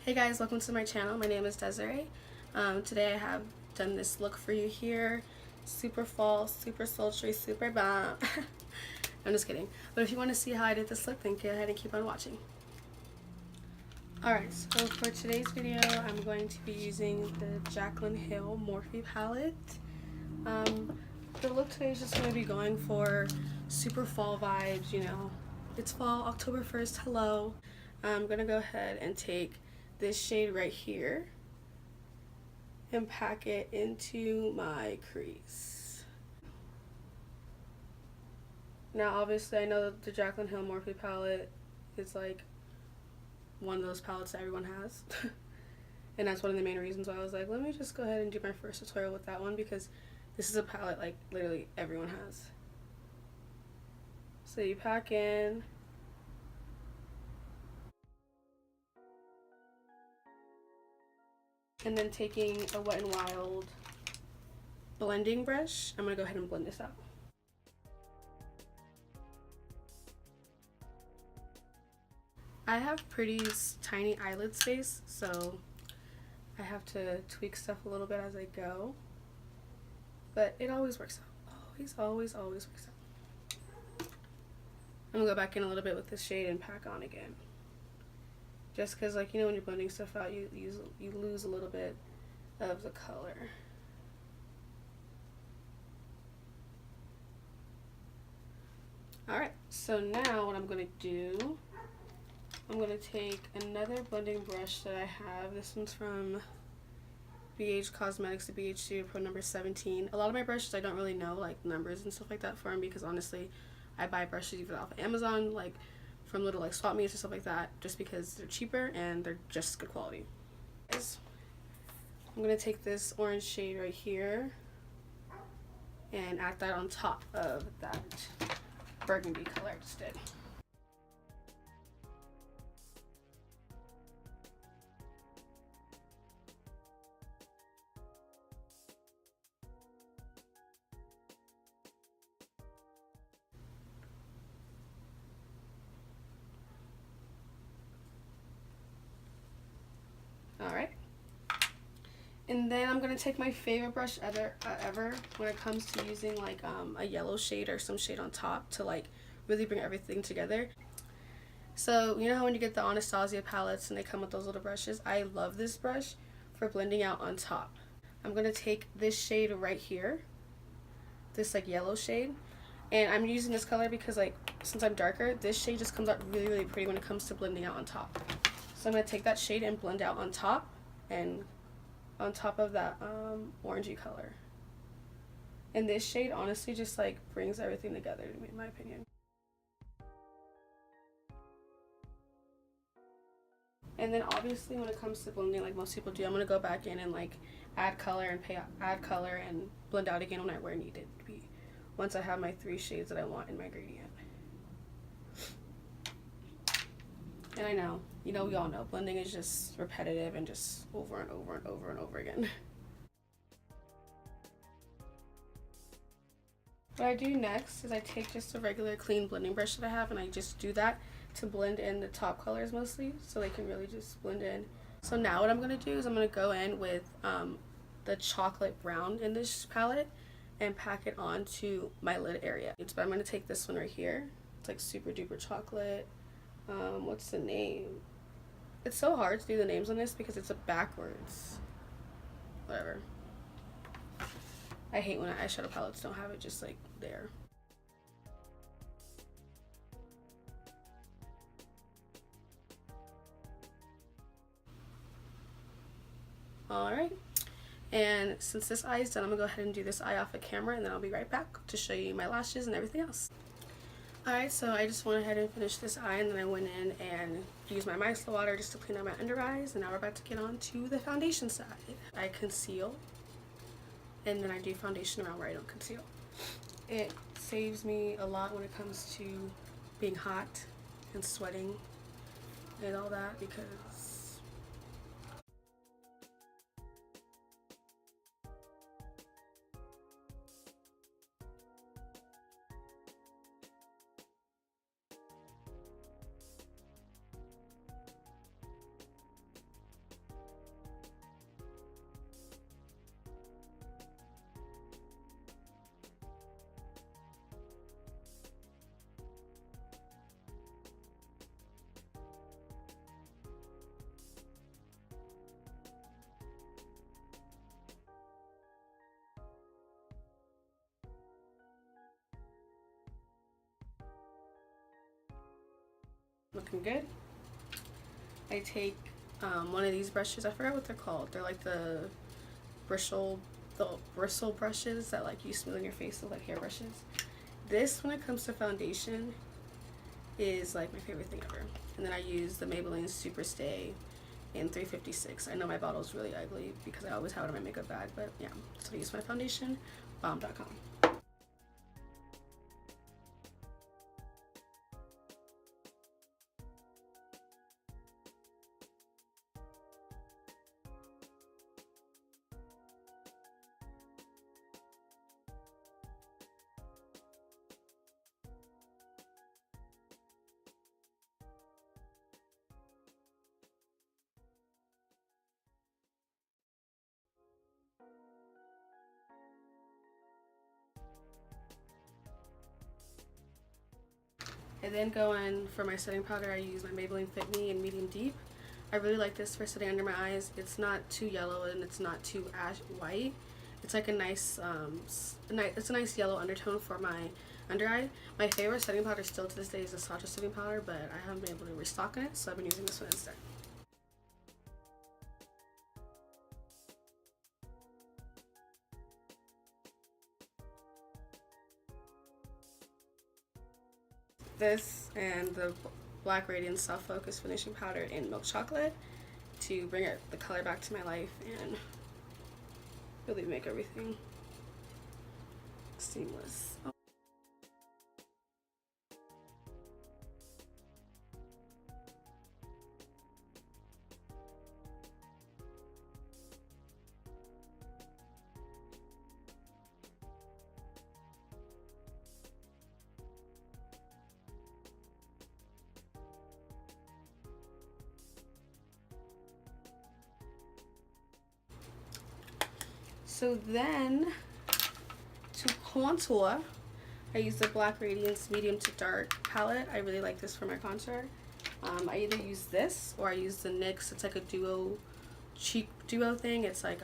Hey guys, welcome to my channel. My name is Desirae. Today I have done this look for you here. Super fall, super sultry, super bomb. I'm just kidding. But if you want to see how I did this look, then go ahead and keep on watching. Alright, so for today's video, I'm going to be using the Jaclyn Hill Morphe palette. The look today is just going to be going for super fall vibes, you know. It's fall, October 1st, hello. I'm going to go ahead and take this shade right here and pack it into my crease. Now obviously I know that the Jaclyn Hill Morphe palette is like one of those palettes that everyone has and that's one of the main reasons why I was like, let me just go ahead and do my first tutorial with that one, because this is a palette like literally everyone has. So you pack in, and then taking a Wet n Wild blending brush, I'm going to go ahead and blend this out. I have pretty tiny eyelid space, so I have to tweak stuff a little bit as I go. But it always works out. Always works out. I'm going to go back in a little bit with this shade and pack on again. Just because, like, you know, when you're blending stuff out, you lose a little bit of the color. Alright, so now what I'm going to do, I'm going to take another blending brush that I have. This one's from BH Cosmetics, the BH Studio Pro number 17. A lot of my brushes I don't really know, like, numbers and stuff like that for them, because honestly, I buy brushes either off of Amazon, like, from little like swap meets or stuff like that, just because they're cheaper and they're just good quality. I'm gonna take this orange shade right here and add that on top of that burgundy color I just did. Alright, and then I'm going to take my favorite brush ever when it comes to using like a yellow shade or some shade on top to like really bring everything together. So you know how when you get the Anastasia palettes and they come with those little brushes, I love this brush for blending out on top. I'm going to take this shade right here, this like yellow shade, and I'm using this color because like since I'm darker, this shade just comes out really pretty when it comes to blending out on top. So I'm going to take that shade and blend out on top, and on top of that orangey color. And this shade honestly just like brings everything together to me, in my opinion. And then obviously when it comes to blending, like most people do, I'm going to go back in and like add color and blend out again where it needed to be, once I have my 3 shades that I want in my gradient. And I know, you know, we all know blending is just repetitive and just over and over again. What I do next is I take just a regular clean blending brush that I have, and I just do that to blend in the top colors mostly, so they can really just blend in. So now what I'm going to do is I'm going to go in with the chocolate brown in this palette and pack it onto my lid area. But I'm going to take this one right here. It's like super duper chocolate. What's the name? It's so hard to do the names on this because it's a backwards. Whatever. I hate when eyeshadow palettes don't have it just like there. Alright. And since this eye is done, I'm gonna go ahead and do this eye off of camera, and then I'll be right back to show you my lashes and everything else. Alright, so I just went ahead and finished this eye, and then I went in and used my micellar water just to clean out my under eyes, and now we're about to get on to the foundation side. I conceal, and then I do foundation around where I don't conceal. It saves me a lot when it comes to being hot and sweating and all that, because Looking good. I take one of these brushes. I forgot what they're called. They're like the bristle brushes that like you smooth in your face, look like hair brushes. This, when it comes to foundation, is like my favorite thing ever. And then I use the Maybelline Super Stay in 356. I know my bottle's really ugly because I always have it in my makeup bag, but yeah, so I use my foundation, bomb.com. I then go in for my setting powder. I use my Maybelline Fit Me in medium deep. I really like this for setting under my eyes. It's not too yellow and it's not too ash white. It's like a nice, it's a nice yellow undertone for my under eye. My favorite setting powder still to this day is the Sacha setting powder, but I haven't been able to restock on it, so I've been using this one instead. This and the Black Radiance Soft Focus Finishing Powder in Milk Chocolate to bring the color back to my life and really make everything seamless. So then, to contour, I use the Black Radiance Medium to Dark palette. I really like this for my contour. I either use this or I use the NYX. It's like a cheek duo thing. It's like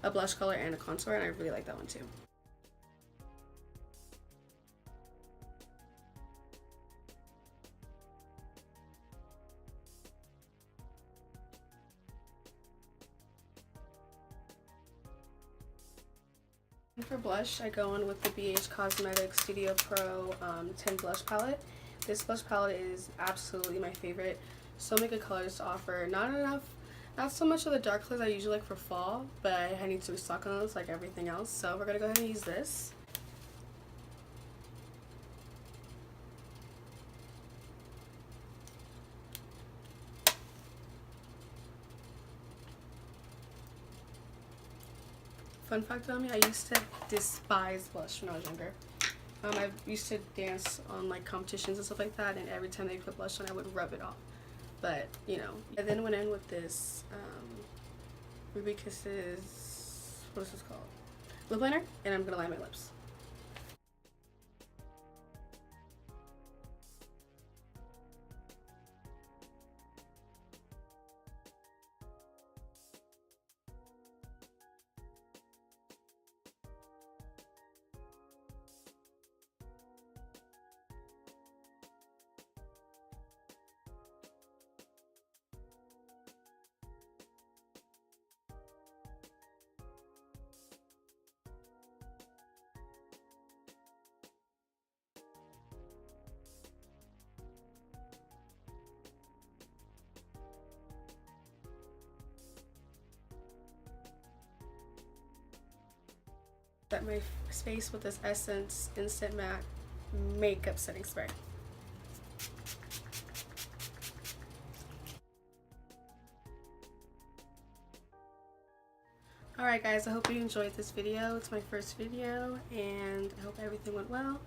a blush color and a contour, and I really like that one too. For blush, I go in with the BH Cosmetics Studio Pro 10 blush palette. This blush palette is absolutely my favorite. So many good colors to offer. Not so much of the dark colors I usually like for fall, but I need to restock on those like everything else. So we're gonna go ahead and use this. Fun fact about me, I used to despise blush when I was younger. I used to dance on like competitions and stuff like that, and every time they put blush on, I would rub it off. But, you know. I then went in with this Ruby Kisses, what is this called? Lip liner, and I'm gonna line my lips. Set my face with this Essence Instant Matte Makeup Setting Spray. Alright guys, I hope you enjoyed this video. It's my first video and I hope everything went well.